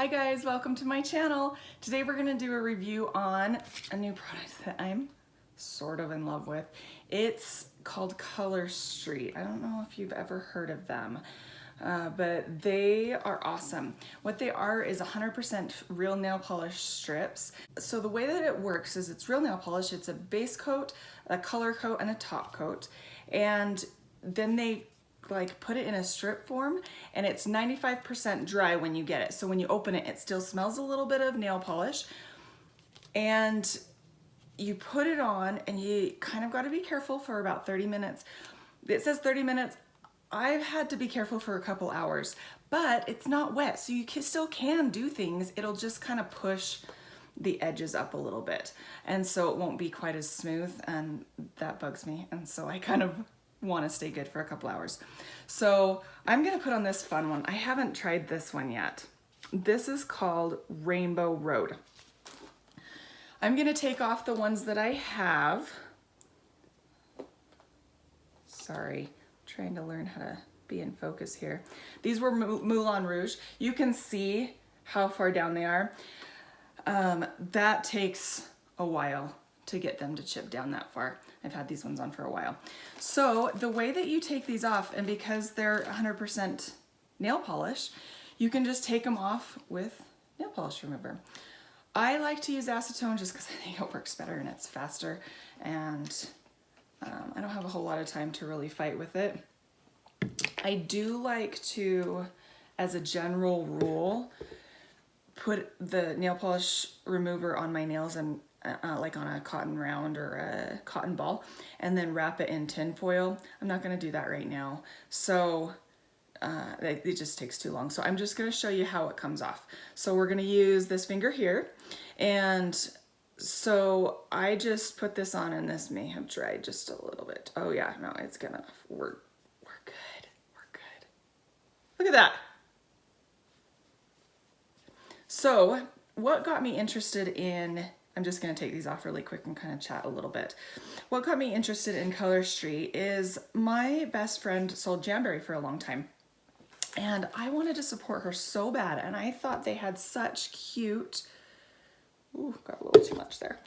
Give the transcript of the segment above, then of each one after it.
Hi guys, welcome to my channel. Today we're gonna do a review on a new product that I'm sort of in love with. It's called Color Street. I don't know if you've ever heard of them, but they are awesome. What they are is 100% real nail polish strips. So the way that it works is it's real nail polish. It's a base coat, a color coat, and a top coat. And then they put it in a strip form, and it's 95% dry when you get it. So when you open it, it still smells a little bit of nail polish. And you put it on and you kind of got to be careful for about 30 minutes. It says 30 minutes. I've had to be careful for a couple hours, but it's not wet, so you still can do things. It'll just kind of push the edges up a little bit, and so it won't be quite as smooth, and that bugs me. And so I kind of want to stay good for a couple hours. So I'm gonna put on this fun one. I haven't tried this one yet. This is called Rainbow Road. I'm gonna take off the ones that I have. Sorry, trying to learn how to be in focus here. These were Moulin Rouge. You can see how far down they are. That takes a while to get them to chip down that far. I've had these ones on for a while. So the way that you take these off, and because they're 100% nail polish, you can just take them off with nail polish remover. I like to use acetone just because I think it works better and it's faster, and I don't have a whole lot of time to really fight with it. I do like to, as a general rule, put the nail polish remover on my nails and like on a cotton round or a cotton ball, and then wrap it in tin foil. I'm not going to do that right now, so it just takes too long. So I'm just going to show you how it comes off. So we're going to use this finger here, and so I just put this on, and this may have dried just a little bit. Oh yeah, no, it's gonna, we're good, we're good. Look at that. So what got me interested in, I'm just going to take these off really quick and kind of chat a little bit. What got me interested in Color Street is my best friend sold Jamberry for a long time, and I wanted to support her so bad, and I thought they had such cute, ooh, got a little too much there,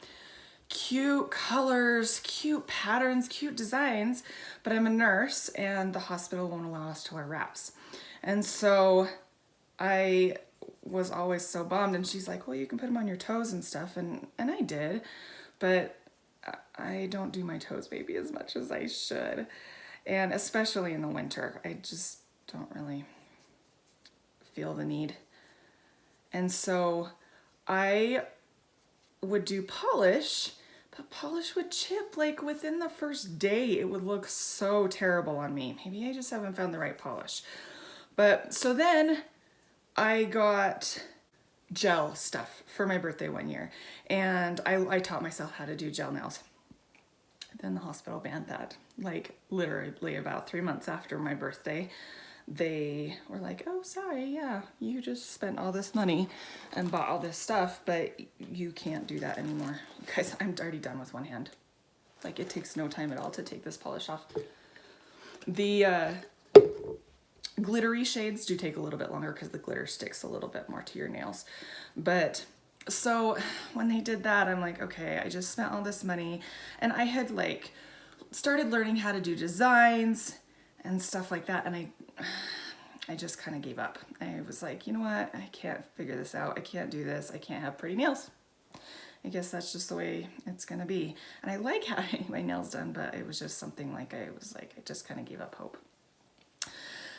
cute colors, cute patterns, cute designs, but I'm a nurse and the hospital won't allow us to wear wraps. And so I was always so bummed, and she's like, well, you can put them on your toes and stuff, and I did, but I don't do my toes maybe as much as I should, and especially in the winter I just don't really feel the need. And so I would do polish, but polish would chip like within the first day. It would look so terrible on me. Maybe I just haven't found the right polish. But so then I got gel stuff for my birthday one year, and I taught myself how to do gel nails. Then the hospital banned that, like literally about 3 months after my birthday. They were like, oh, sorry, yeah, you just spent all this money and bought all this stuff, but you can't do that anymore. Guys, I'm already done with one hand. Like, it takes no time at all to take this polish off. The glittery shades do take a little bit longer because the glitter sticks a little bit more to your nails. But so when they did that, I'm like, okay, I just spent all this money, and I had like started learning how to do designs and stuff like that, and I just kind of gave up. I was like, you know what, I can't figure this out. I can't do this. I can't have pretty nails. I guess that's just the way it's gonna be. And I like having my nails done, but it was just something like I just kind of gave up hope.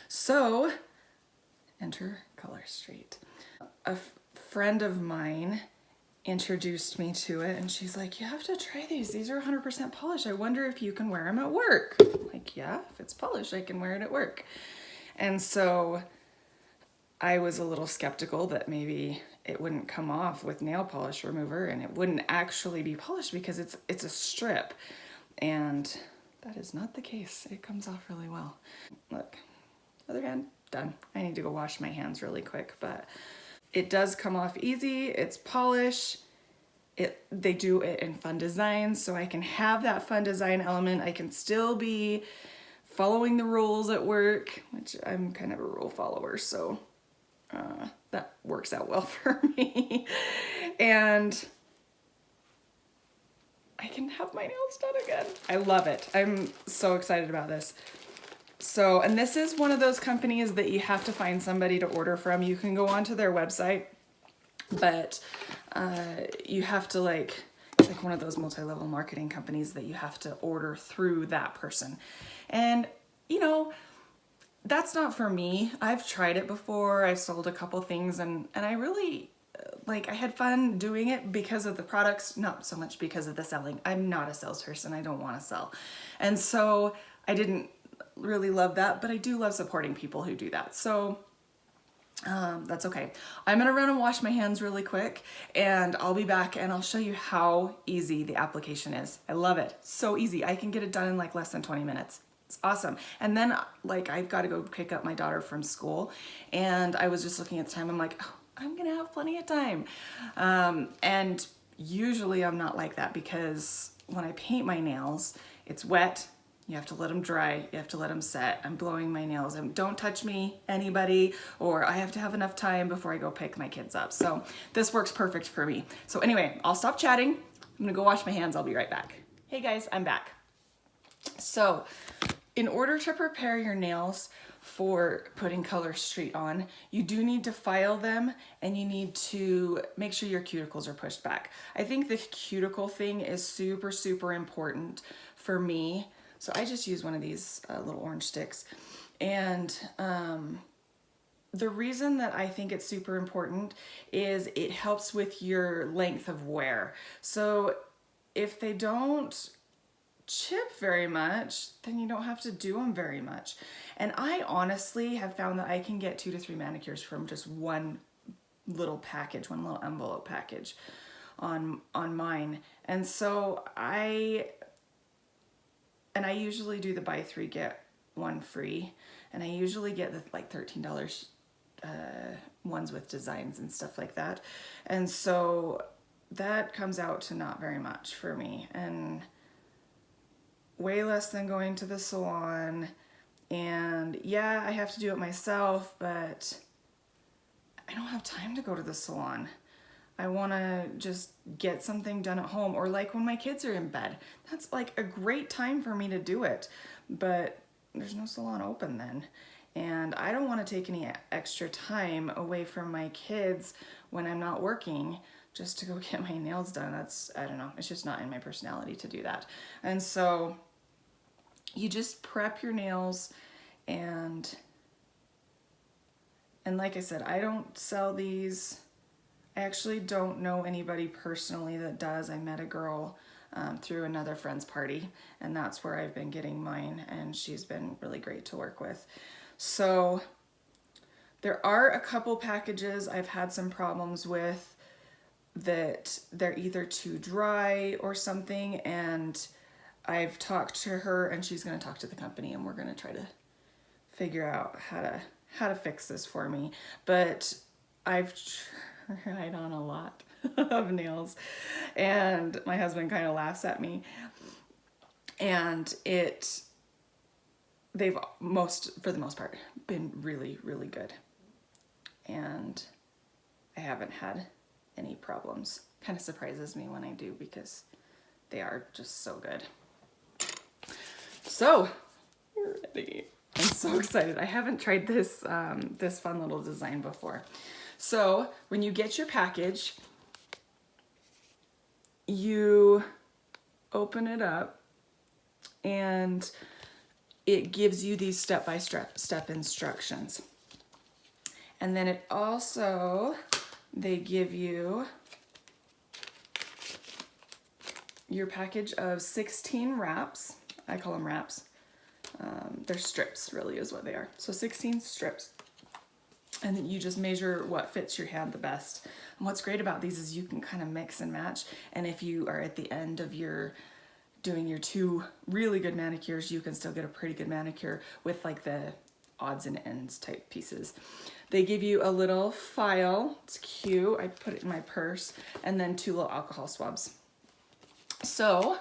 So enter Color Street. A friend of mine introduced me to it, and she's like, you have to try these. These are 100% polish. I wonder if you can wear them at work. I'm like, yeah, if it's polished, I can wear it at work. And so I was a little skeptical that maybe it wouldn't come off with nail polish remover and it wouldn't actually be polished because it's a strip. And that is not the case. It comes off really well. Look, other hand, done. I need to go wash my hands really quick, but it does come off easy. It's polish. They do it in fun designs, so I can have that fun design element. I can still be following the rules at work, which I'm kind of a rule follower, so that works out well for me. And I can have my nails done again. I love it. I'm so excited about this. So, and this is one of those companies that you have to find somebody to order from. You can go onto their website, but you have to like, it's like one of those multi-level marketing companies that you have to order through that person. And, you know, that's not for me. I've tried it before. I've sold a couple things and I really, like, I had fun doing it because of the products, not so much because of the selling. I'm not a salesperson. I don't want to sell. And so I didn't really love that, but I do love supporting people who do that. So that's okay. I'm gonna run and wash my hands really quick and I'll be back and I'll show you how easy the application is. I love it. So easy. I can get it done in like less than 20 minutes. It's awesome. And then like I've got to go pick up my daughter from school and I was just looking at the time. I'm like, oh, I'm gonna have plenty of time. And usually I'm not like that because when I paint my nails, it's wet. You have to let them dry. You have to let them set. I'm blowing my nails. And don't touch me, anybody, or I have to have enough time before I go pick my kids up. So this works perfect for me. So anyway, I'll stop chatting. I'm gonna go wash my hands. I'll be right back. Hey guys, I'm back. So in order to prepare your nails for putting Color Street on, you do need to file them and you need to make sure your cuticles are pushed back. I think the cuticle thing is super, super important for me. So I just use one of these little orange sticks. And the reason that I think it's super important is it helps with your length of wear. So if they don't chip very much, then you don't have to do them very much. And I honestly have found that I can get 2 to 3 manicures from just one little package, one little envelope package on mine. And so I usually do the buy 3 get 1 free, and I usually get the like $13 ones with designs and stuff like that. And so that comes out to not very much for me and way less than going to the salon. And yeah, I have to do it myself, but I don't have time to go to the salon. I want to just get something done at home, or like when my kids are in bed. That's like a great time for me to do it, but there's no salon open then. And I don't want to take any extra time away from my kids when I'm not working just to go get my nails done. That's, I don't know, it's just not in my personality to do that. And so you just prep your nails and like I said, I don't sell these. I actually don't know anybody personally that does. I met a girl through another friend's party, and that's where I've been getting mine, and she's been really great to work with. So there are a couple packages I've had some problems with that they're either too dry or something, and I've talked to her and she's going to talk to the company and we're going to try to figure out how to fix this for me. But I've tried on a lot of nails and my husband kind of laughs at me, and they've for the most part been really, really good, and I haven't had any problems. Kind of surprises me when I do because they are just so good. So we're ready. I'm so excited. I haven't tried this this fun little design before. So when you get your package, you open it up and it gives you these step-by-step instructions. And then it also, they give you your package of 16 wraps. I call them wraps. They're strips, really is what they are. So 16 strips. And then you just measure what fits your hand the best. And what's great about these is you can kind of mix and match. And if you are at the end of doing your 2 really good manicures, you can still get a pretty good manicure with like the odds and ends type pieces. They give you a little file. It's cute. I put it in my purse. And then 2 little alcohol swabs. So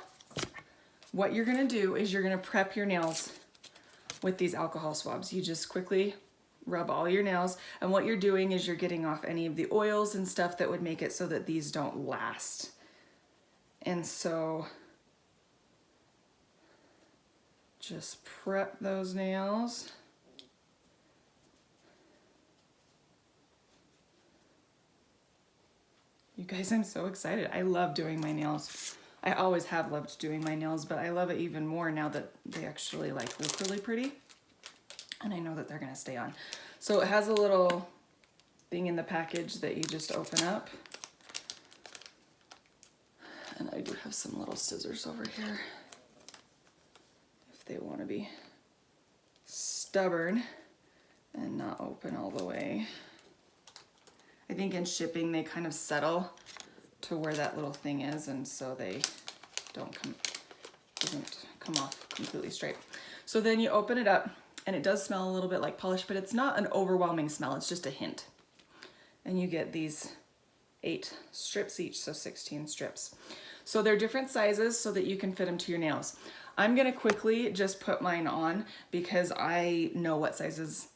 what you're gonna do is you're gonna prep your nails with these alcohol swabs. You just quickly rub all your nails, and what you're doing is you're getting off any of the oils and stuff that would make it so that these don't last. And so just prep those nails. You guys, I'm so excited. I love doing my nails. I always have loved doing my nails, but I love it even more now that they actually like look really pretty. And I know that they're gonna stay on. So it has a little thing in the package that you just open up. And I do have some little scissors over here if they want to be stubborn and not open all the way. I think in shipping they kind of settle to where that little thing is, and so they doesn't come off completely straight. So then you open it up, and it does smell a little bit like polish, but it's not an overwhelming smell, it's just a hint. And you get these 8 strips each, so 16 strips. So they're different sizes so that you can fit them to your nails. I'm gonna quickly just put mine on because I know what sizes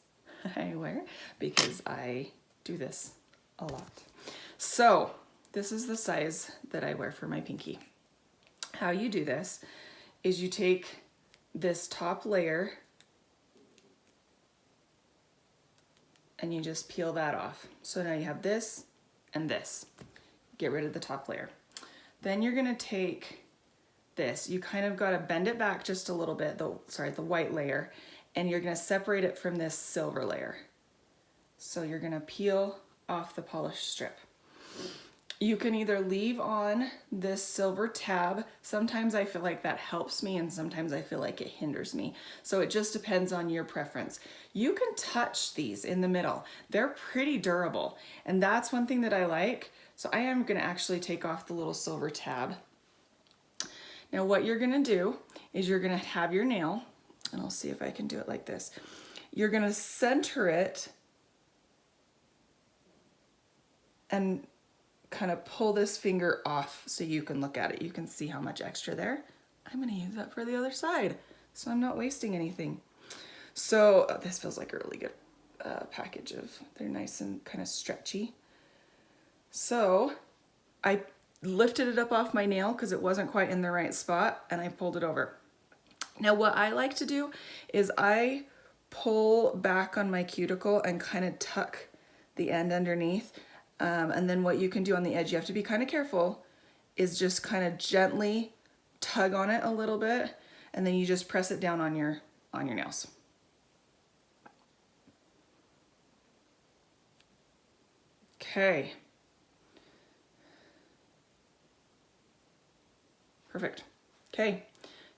I wear because I do this a lot. So this is the size that I wear for my pinky. How you do this is you take this top layer and you just peel that off. So now you have this and this. Get rid of the top layer. Then you're gonna take this. You kind of gotta bend it back just a little bit, the white layer, and you're gonna separate it from this silver layer. So you're gonna peel off the polished strip. You can either leave on this silver tab. Sometimes I feel like that helps me and sometimes I feel like it hinders me. So it just depends on your preference. You can touch these in the middle. They're pretty durable. And that's one thing that I like. So I am gonna actually take off the little silver tab. Now what you're gonna do is you're gonna have your nail, and I'll see if I can do it like this. You're gonna center it and kind of pull this finger off so you can look at it. You can see how much extra there. I'm gonna use that for the other side so I'm not wasting anything. So this feels like a really good package they're nice and kind of stretchy. So I lifted it up off my nail because it wasn't quite in the right spot and I pulled it over. Now what I like to do is I pull back on my cuticle and kind of tuck the end underneath. And then what you can do on the edge, you have to be kind of careful, is just kind of gently tug on it a little bit, and then you just press it down on your nails. Okay. Perfect. Okay.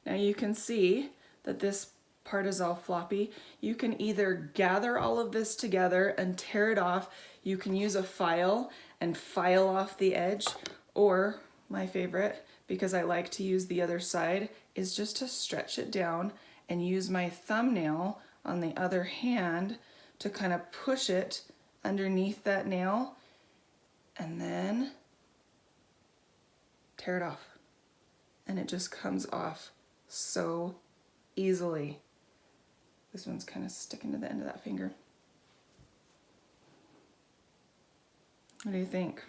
Now you can see that this part is all floppy. You can either gather all of this together and tear it off. You can use a file and file off the edge, or my favorite, because I like to use the other side, is just to stretch it down and use my thumbnail on the other hand to kind of push it underneath that nail and then tear it off. And it just comes off so easily. This one's kind of sticking to the end of that finger. What do you think?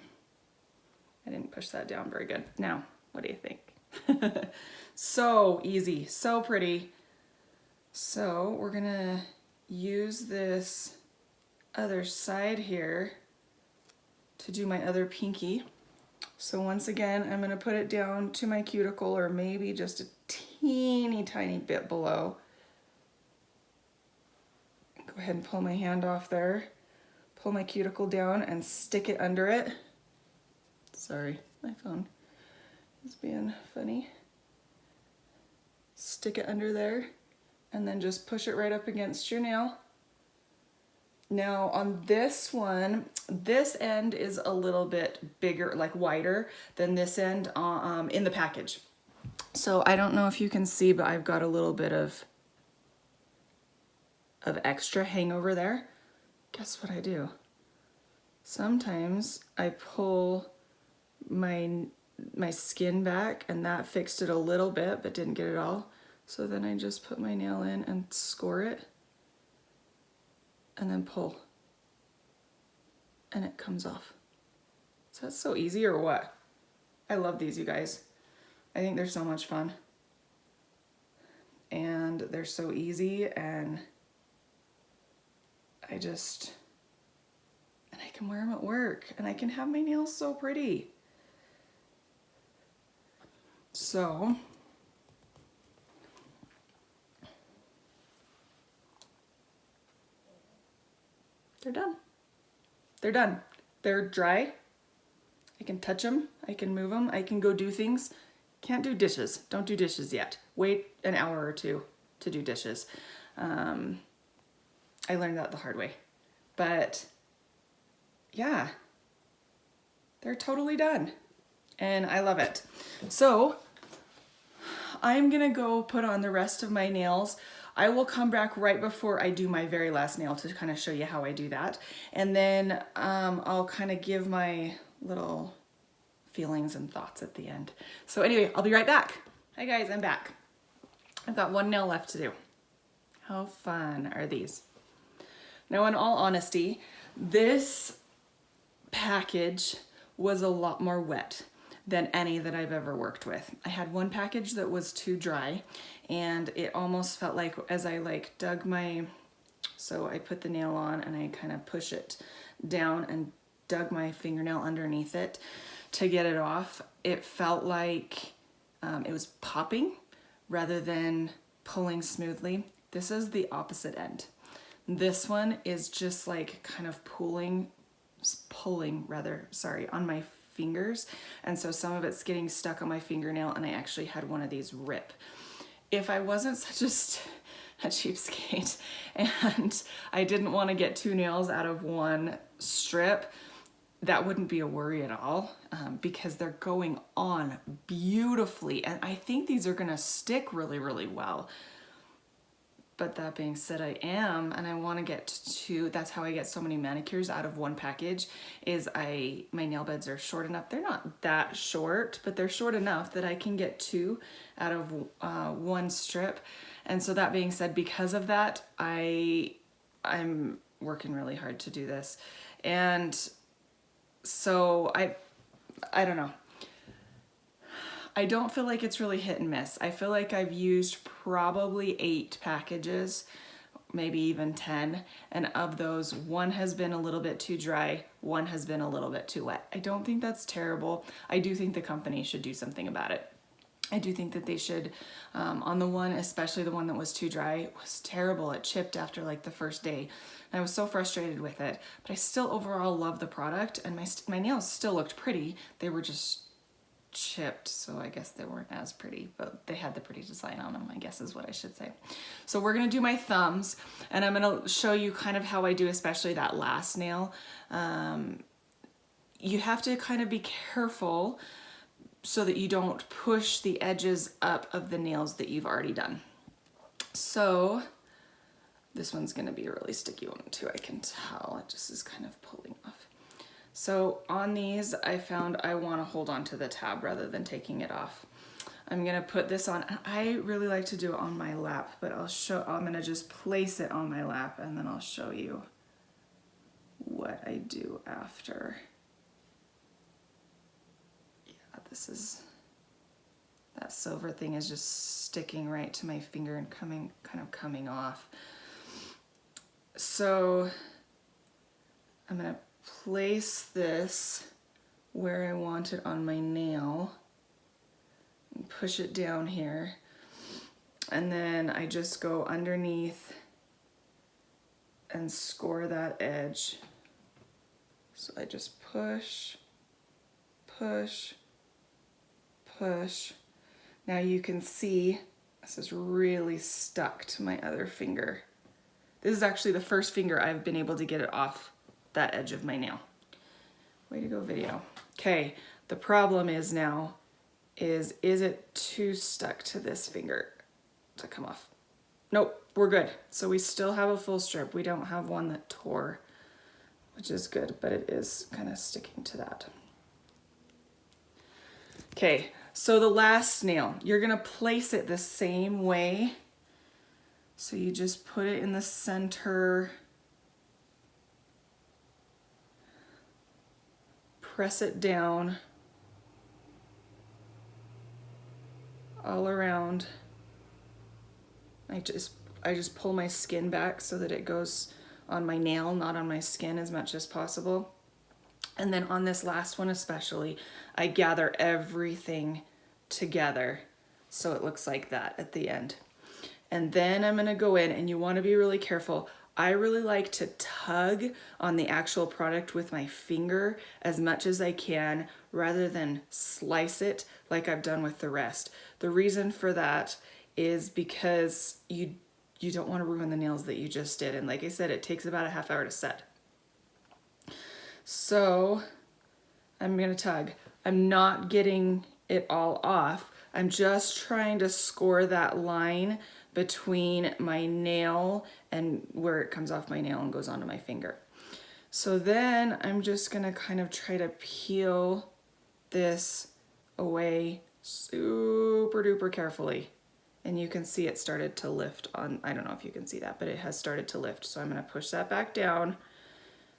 I didn't push that down very good. Now, what do you think? So easy, so pretty. So we're gonna use this other side here to do my other pinky. So once again, I'm gonna put it down to my cuticle, or maybe just a teeny tiny bit below. Go ahead and pull my hand off there. Pull my cuticle down and stick it under it. Sorry, my phone is being funny. Stick it under there and then just push it right up against your nail. Now on this one, this end is a little bit bigger, like wider than this end in the package. So I don't know if you can see, but I've got a little bit of extra hangover there. Guess what I do? Sometimes I pull my skin back, and that fixed it a little bit but didn't get it all. So then I just put my nail in and score it and then pull, and it comes off. So that's so easy, or what? I love these, you guys. I think they're so much fun. And they're so easy, and I can wear them at work, and I can have my nails so pretty. So they're done. They're done. They're dry. I can touch them. I can move them. I can go do things. Can't do dishes. Don't do dishes yet. Wait an hour or two to do dishes. I learned that the hard way. But yeah, they're totally done. And I love it. So I'm gonna go put on the rest of my nails. I will come back right before I do my very last nail to kind of show you how I do that. And then I'll kind of give my little feelings and thoughts at the end. So anyway, I'll be right back. Hi guys, I'm back. I've got one nail left to do. How fun are these? Now, in all honesty, this package was a lot more wet than any that I've ever worked with. I had one package that was too dry, and it almost felt like as I like dug my, so I put the nail on and I kind of push it down and dug my fingernail underneath it to get it off. It felt like it was popping rather than pulling smoothly. This is the opposite end. This one is just like kind of pulling rather, sorry, on my fingers. And so some of it's getting stuck on my fingernail, and I actually had one of these rip. If I wasn't such a cheapskate and I didn't want to get two nails out of one strip, that wouldn't be a worry at all, because they're going on beautifully. And I think these are gonna stick really, really well. But that being said, and I want to get to, that's how I get so many manicures out of one package, is my nail beds are short enough. They're not that short, but they're short enough that I can get two out of one strip. And so that being said, because of that, I'm working really hard to do this. And so I don't know. I don't feel like it's really hit and miss. I feel like I've used probably 8 packages, maybe even 10. And of those, one has been a little bit too dry, one has been a little bit too wet. I don't think that's terrible. I do think the company should do something about it. I do think that they should, on the one, especially the one that was too dry, it was terrible. It chipped after like the first day. And I was so frustrated with it, but I still overall love the product, and my nails still looked pretty. They were just chipped, so I guess they weren't as pretty, but they had the pretty design on them, I guess is what I should say. So we're gonna do my thumbs, and I'm gonna show you kind of how I do, especially that last nail. You have to kind of be careful so that you don't push the edges up of the nails that you've already done. So this one's gonna be a really sticky one too, I can tell. It just is kind of pulling off. So on these, I found I want to hold on to the tab rather than taking it off. I'm gonna put this on. I really like to do it on my lap, but I'm gonna just place it on my lap, and then I'll show you what I do after. Yeah, that silver thing is just sticking right to my finger and kind of coming off. So I'm gonna place this where I want it on my nail and push it down here, and then I just go underneath and score that edge. So I just push, push, push. Now you can see this is really stuck to my other finger. This is actually the first finger I've been able to get it off that edge of my nail. Way to go, video. Okay, the problem is now, is it too stuck to this finger to come off? Nope, we're good. So we still have a full strip. We don't have one that tore, which is good, but it is kind of sticking to that. Okay, so the last nail, you're gonna place it the same way. So you just put it in the center press it down all around. I just pull my skin back so that it goes on my nail, not on my skin as much as possible. And then on this last one especially, I gather everything together so it looks like that at the end. And then I'm gonna go in, and you wanna be really careful. I really like to tug on the actual product with my finger as much as I can rather than slice it like I've done with the rest. The reason for that is because you don't want to ruin the nails that you just did. And like I said, it takes about a half hour to set. So I'm gonna tug. I'm not getting it all off. I'm just trying to score that line between my nail and where it comes off my nail and goes onto my finger. So then I'm just gonna kind of try to peel this away super duper carefully. And you can see it started to lift on, I don't know if you can see that, but it has started to lift. So I'm gonna push that back down.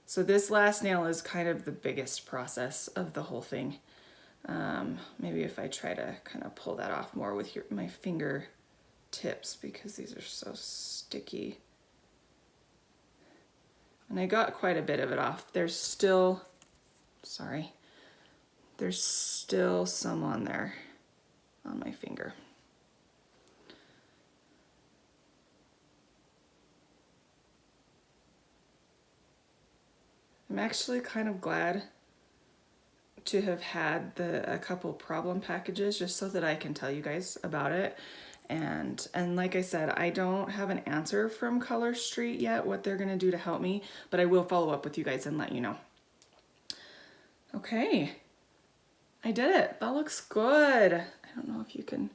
So this last nail is kind of the biggest process of the whole thing. Maybe if I try to kind of pull that off more with my finger tips, because these are so sticky. And I got quite a bit of it off. There's still, sorry, there's still some on there on my finger. I'm actually kind of glad to have had a couple problem packages just so that I can tell you guys about it. And like I said, I don't have an answer from Color Street yet, what they're gonna do to help me, but I will follow up with you guys and let you know. Okay, I did it. That looks good. I don't know if you can,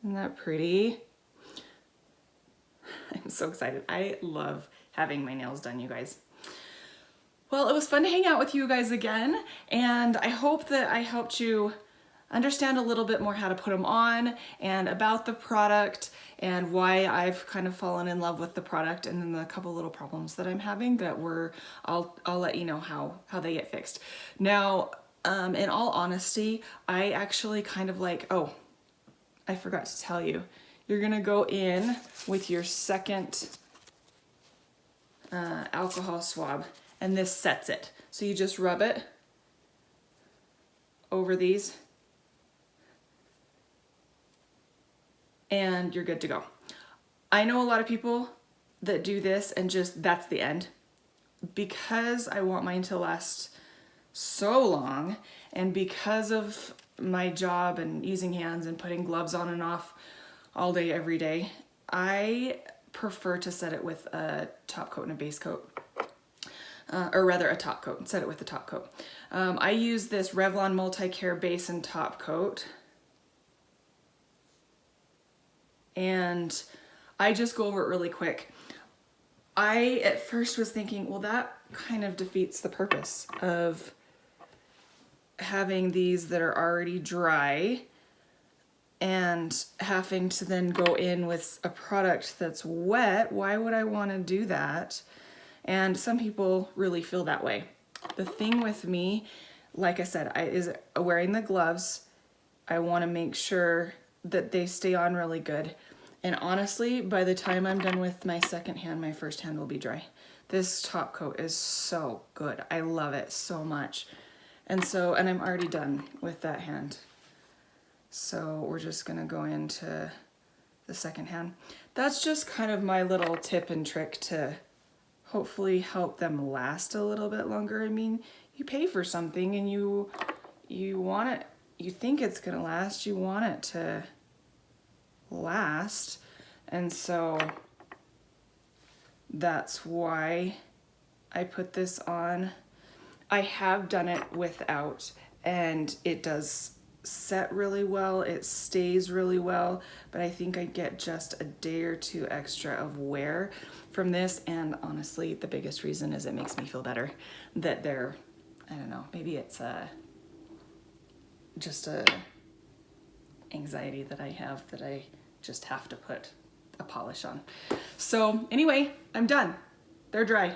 isn't that pretty? I'm so excited. I love having my nails done, you guys. Well, it was fun to hang out with you guys again, and I hope that I helped you understand a little bit more how to put them on and about the product and why I've kind of fallen in love with the product, and then the couple little problems that I'm having that I'll let you know how they get fixed. Now, in all honesty, I actually kind of like, oh, I forgot to tell you, you're gonna go in with your second alcohol swab, and this sets it. So you just rub it over these and you're good to go. I know a lot of people that do this and just that's the end. Because I want mine to last so long, and because of my job and using hands and putting gloves on and off all day every day, I prefer to set it with a top coat and a base coat. Or rather a top coat, set it with a top coat. I use this Revlon Multi-Care Base and Top Coat. And I just go over it really quick. I at first was thinking, well, that kind of defeats the purpose of having these that are already dry and having to then go in with a product that's wet. Why would I want to do that? And some people really feel that way. The thing with me, like I said, is wearing the gloves. I want to make sure that they stay on really good. And honestly, by the time I'm done with my second hand, my first hand will be dry. This top coat is so good. I love it so much. And I'm already done with that hand. So we're just gonna go into the second hand. That's just kind of my little tip and trick to hopefully help them last a little bit longer. I mean, you pay for something and you want it, you think it's gonna last, you want it to last. And so that's why I put this on. I have done it without, and it does set really well, it stays really well, but I think I get just a day or two extra of wear from this. And honestly, the biggest reason is it makes me feel better that they're, I don't know, maybe it's just a anxiety that I have that I just have to put a polish on. So anyway, I'm done. They're dry.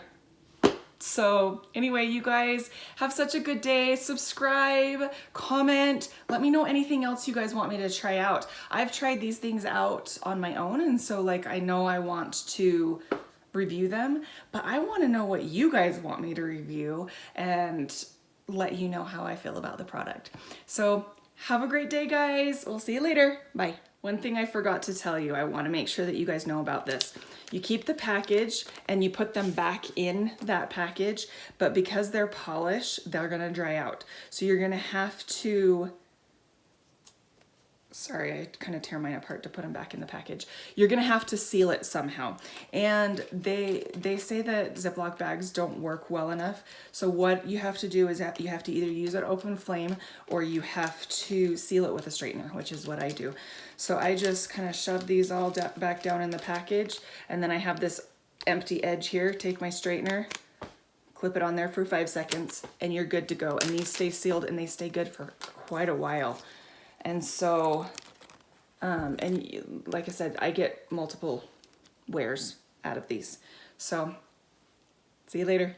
So anyway, you guys have such a good day. Subscribe, comment, let me know anything else you guys want me to try out. I've tried these things out on my own, and so like I know I want to review them, but I want to know what you guys want me to review and let you know how I feel about the product. So have a great day, guys. We'll see you later. Bye. One thing I forgot to tell you, I want to make sure that you guys know about this. You keep the package and you put them back in that package, but because they're polished, they're gonna dry out. So you're gonna have to, sorry, I kind of tear mine apart to put them back in the package. You're gonna have to seal it somehow. And they say that Ziploc bags don't work well enough. So what you have to do is that you have to either use an open flame or you have to seal it with a straightener, which is what I do. So I just kind of shove these all back down in the package, and then I have this empty edge here. Take my straightener, clip it on there for 5 seconds, and you're good to go. And these stay sealed and they stay good for quite a while. And so, like I said, I get multiple wears out of these. So, see you later.